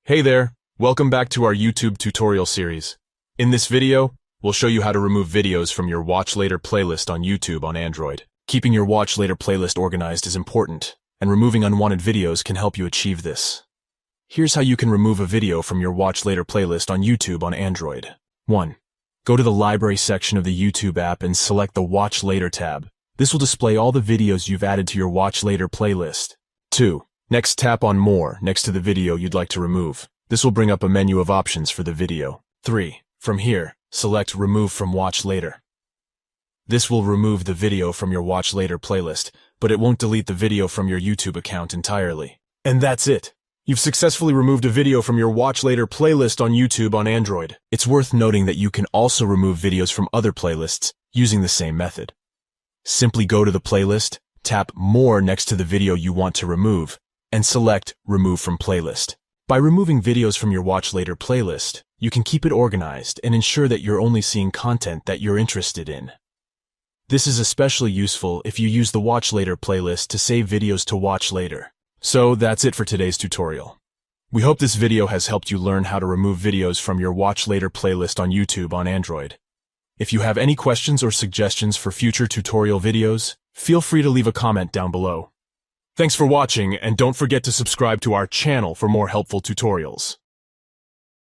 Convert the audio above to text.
Hey there, welcome back to our YouTube tutorial series. In this video, we'll show you how to remove videos from your Watch Later playlist on YouTube on Android. Keeping your Watch Later playlist organized is important, and removing unwanted videos can help you achieve this. Here's how you can remove a video from your Watch Later playlist on YouTube on Android. 1. Go to the Library section of the YouTube app and select the Watch Later tab. This will display all the videos you've added to your Watch Later playlist. 2. Next, tap on More next to the video you'd like to remove. This will bring up a menu of options for the video. 3. From here, select Remove from Watch Later. This will remove the video from your Watch Later playlist, but it won't delete the video from your YouTube account entirely. And that's it! You've successfully removed a video from your Watch Later playlist on YouTube on Android. It's worth noting that you can also remove videos from other playlists using the same method. Simply go to the playlist, tap More next to the video you want to remove, and select Remove from Playlist. By removing videos from your Watch Later playlist, you can keep it organized and ensure that you're only seeing content that you're interested in. This is especially useful if you use the Watch Later playlist to save videos to watch later. So that's it for today's tutorial. We hope this video has helped you learn how to remove videos from your Watch Later playlist on YouTube on Android. If you have any questions or suggestions for future tutorial videos, feel free to leave a comment down below. Thanks for watching, and don't forget to subscribe to our channel for more helpful tutorials.